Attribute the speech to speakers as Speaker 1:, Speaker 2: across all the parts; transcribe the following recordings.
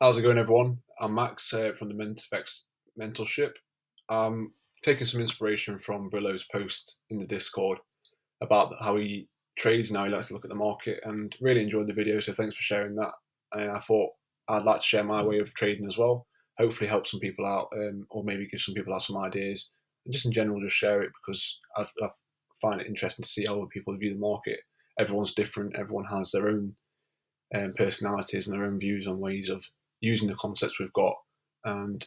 Speaker 1: How's it going, everyone? I'm Max from the Mentifex Mentorship. I'm taking some inspiration from Brillo's post in the Discord about how he trades and how he likes to look at the market, and really enjoyed the video. So thanks for sharing that. And I thought I'd like to share my way of trading as well. Hopefully, help some people out, or maybe give some people out some ideas, and just in general, just share it because I find it interesting to see how other people view the market. Everyone's different. Everyone has their own personalities and their own views on ways of using the concepts we've got and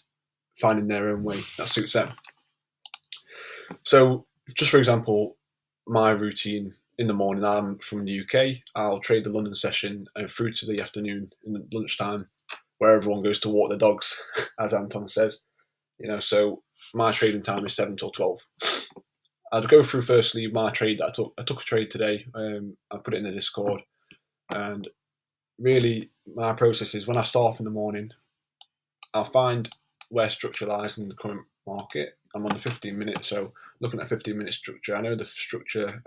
Speaker 1: finding their own way that suits them. So, just for example, my routine in the morning, I'm from the UK. I'll trade the London session through to the afternoon in the lunchtime, where everyone goes to walk their dogs, as Anton says. So my trading time is 7 till 12. I'd go through firstly my trade that I took. I took a trade today. I put it in the Discord, and really my process is when I start off in the morning, I'll find where structure lies in the current market. I'm on the 15 minute, so looking at 15 minute structure, I know the structure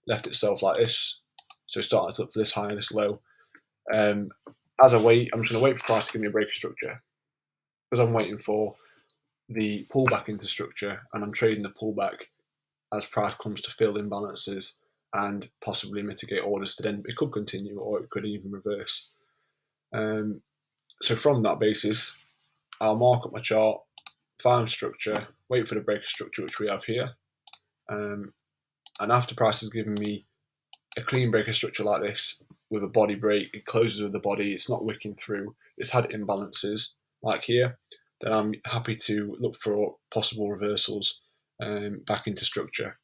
Speaker 1: left itself like this. So started up for this high and this low. Um, as I wait, I'm just going to wait for price to give me a break of structure because I'm waiting for the pullback into structure, and I'm trading the pullback as price comes to fill imbalances and possibly mitigate orders to then it could continue or it could even reverse. So from that basis, I'll mark up my chart, find structure, wait for the break of structure, which we have here. And after price has given me a clean break of structure like this with a body break, it closes with the body, it's not wicking through, it's had imbalances like here, then I'm happy to look for possible reversals back into structure.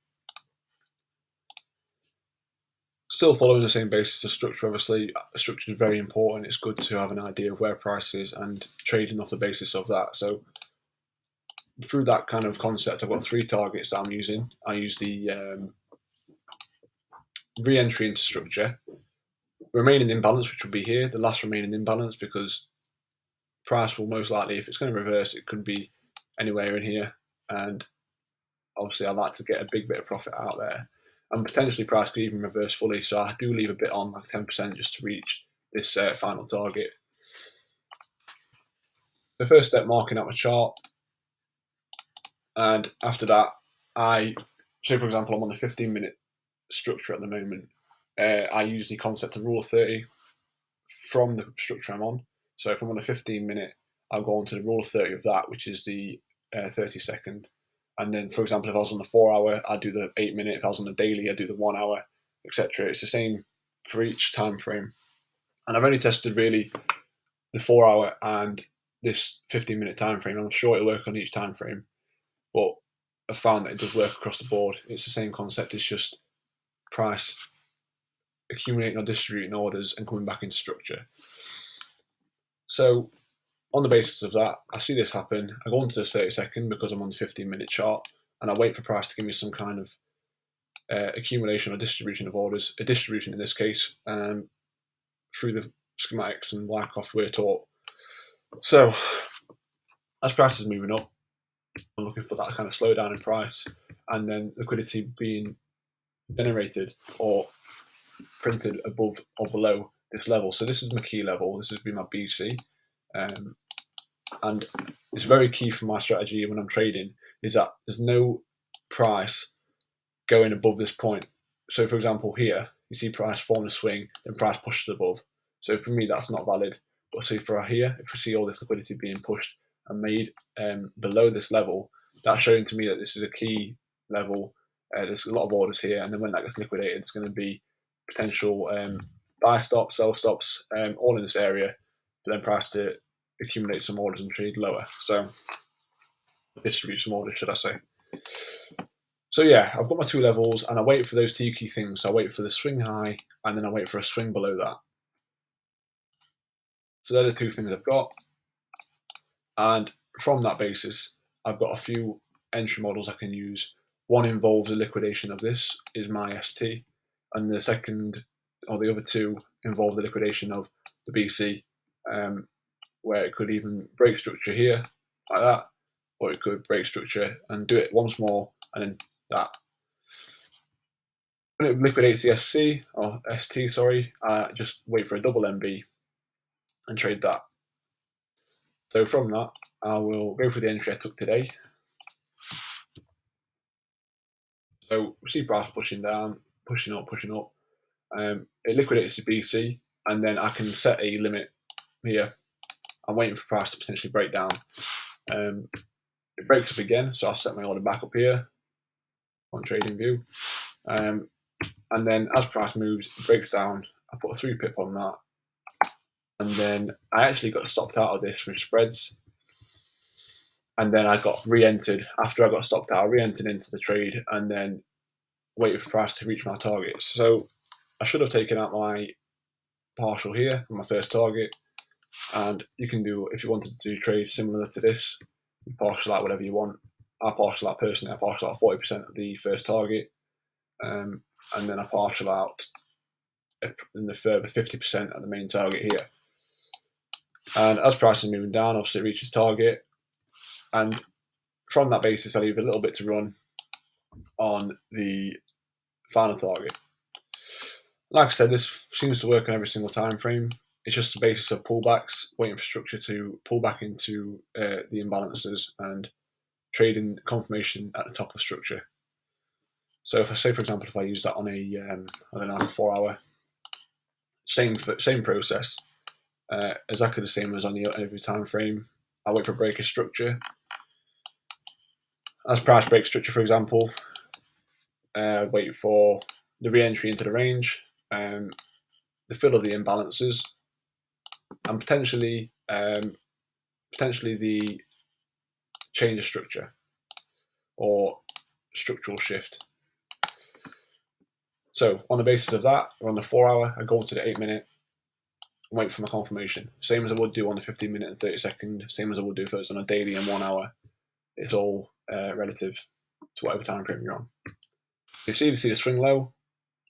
Speaker 1: Still following the same basis of structure, obviously, structure is very important. It's good to have an idea of where price is and trading off the basis of that. So through that kind of concept, I've got three targets that I'm using. I use the re-entry into structure, remaining imbalance, which will be here, the last remaining imbalance, because price will most likely, if it's going to reverse, it could be anywhere in here. And obviously, I like to get a big bit of profit out there. And potentially price could even reverse fully. So I do leave a bit on, like 10%, just to reach this final target. The first step, marking out my chart. And after that, say for example, I'm on the 15-minute structure at the moment. I use the concept of rule of 30 from the structure I'm on. So if I'm on a 15-minute, I'll go on to the rule of 30 of that, which is the 30-second. And then, for example, if I was on the 4 hour, I'd do the 8 minute. If I was on the daily, I'd do the 1 hour, etc. It's the same for each time frame. And I've only tested really the 4 hour and this 15-minute time frame. I'm sure it'll work on each time frame, but I've found that it does work across the board. It's the same concept. It's just price accumulating or distributing orders and coming back into structure. So on the basis of that, I see this happen. I go into the 30-second because I'm on the 15-minute chart, and I wait for price to give me some kind of accumulation or distribution of orders, a distribution in this case, through the schematics and Wyckoff we're taught. So as price is moving up, I'm looking for that kind of slowdown in price, and then liquidity being generated or printed above or below this level. So this is my key level. This has been my BC. And it's very key for my strategy when I'm trading is that there's no price going above this point. So for example, here, you see price form a swing, then price pushes above. So for me, that's not valid. But see for here, if we see all this liquidity being pushed and made below this level, that's showing to me that this is a key level. There's a lot of orders here, and then when that gets liquidated, it's going to be potential buy stops, sell stops, all in this area, for then price to accumulate some orders and trade lower. So distribute some orders, should I say. So yeah, I've got my two levels, and I wait for those two key things. So I wait for the swing high, and then I wait for a swing below that. So they're the two things I've got. And from that basis, I've got a few entry models I can use. One involves a liquidation of this, is my ST, and the second, or the other two, involve the liquidation of the BC, where it could even break structure here, like that, or it could break structure and do it once more, and then that. When it liquidates the SC, or ST, sorry, just wait for a double MB and trade that. So from that, I will go for the entry I took today. So we see price pushing down, pushing up, pushing up. It liquidates the BC, and then I can set a limit here. I'm waiting for price to potentially break down. It breaks up again, so I'll set my order back up here on trading view. And then as price moves, it breaks down. I put a 3 pip on that. And then I actually got stopped out of this with spreads. And then I got re-entered. After I got stopped out, I re-entered into the trade and then waited for price to reach my targets. So I should have taken out my partial here, my first target. And you can do, if you wanted to trade similar to this, you partial out whatever you want. I partial out personally, I partial out 40% of the first target. And then I partial out in the further 50% at the main target here. And as price is moving down, obviously it reaches target. And from that basis, I leave a little bit to run on the final target. Like I said, this seems to work on every single time frame. It's just the basis of pullbacks, waiting for structure to pull back into the imbalances and trading confirmation at the top of structure. So if I say, for example, if I use that on a, I don't know, 4 hour, same process, exactly the same as on every time frame. I wait for break of structure. As price breaks structure, for example, wait for the re-entry into the range, the fill of the imbalances, and potentially the change of structure or structural shift. So on the basis of that, or on the 4 hour, I go into the 8 minute and wait for my confirmation. Same as I would do on the 15 minute and 30 second, same as I would do if it was on a daily and 1 hour. It's all relative to whatever time frame you're on. You see the swing low,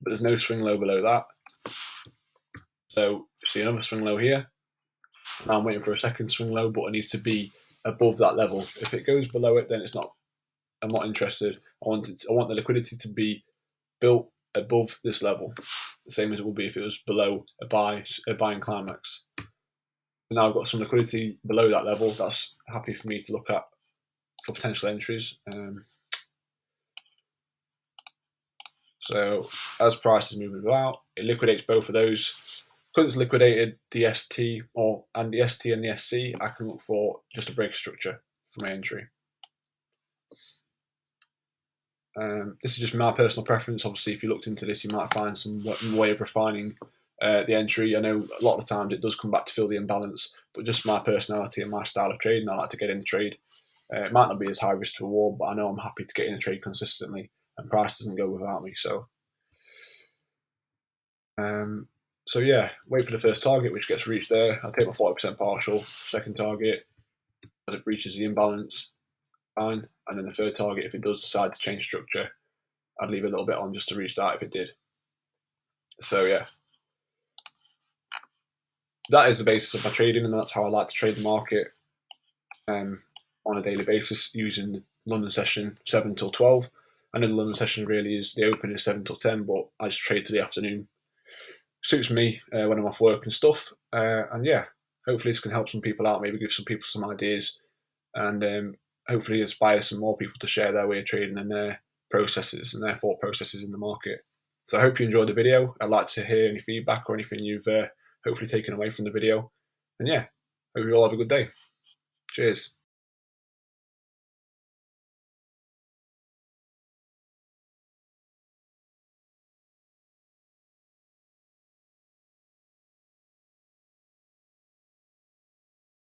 Speaker 1: but there's no swing low below that. So you see another swing low here. Now I'm waiting for a second swing low, but it needs to be above that level. If it goes below it, then it's not. I'm not interested. I want the liquidity to be built above this level, the same as it would be if it was below a buying climax. So now I've got some liquidity below that level. That's happy for me to look at for potential entries. So as price is moving about, it liquidates both of those. Because it's liquidated the ST and the ST and the SC, I can look for just a break structure for my entry. This is just my personal preference. Obviously, if you looked into this, you might find some way of refining the entry. I know a lot of the times it does come back to fill the imbalance, but just my personality and my style of trading, I like to get in the trade. It might not be as high risk to reward, but I know I'm happy to get in the trade consistently, and price doesn't go without me. So yeah, wait for the first target, which gets reached there. I'll take my 40% partial. Second target, as it breaches the imbalance, fine. And then the third target, if it does decide to change structure, I'd leave a little bit on just to reach that if it did. So yeah, that is the basis of my trading, and that's how I like to trade the market on a daily basis using the London session 7 till 12. I know the London session really is, the open is 7 till 10, but I just trade to the afternoon. Suits me when I'm off work and stuff. And yeah, hopefully this can help some people out, maybe give some people some ideas, and hopefully inspire some more people to share their way of trading and their processes and their thought processes in the market. So I hope you enjoyed the video. I'd like to hear any feedback or anything you've hopefully taken away from the video. And yeah, hope you all have a good day. Cheers.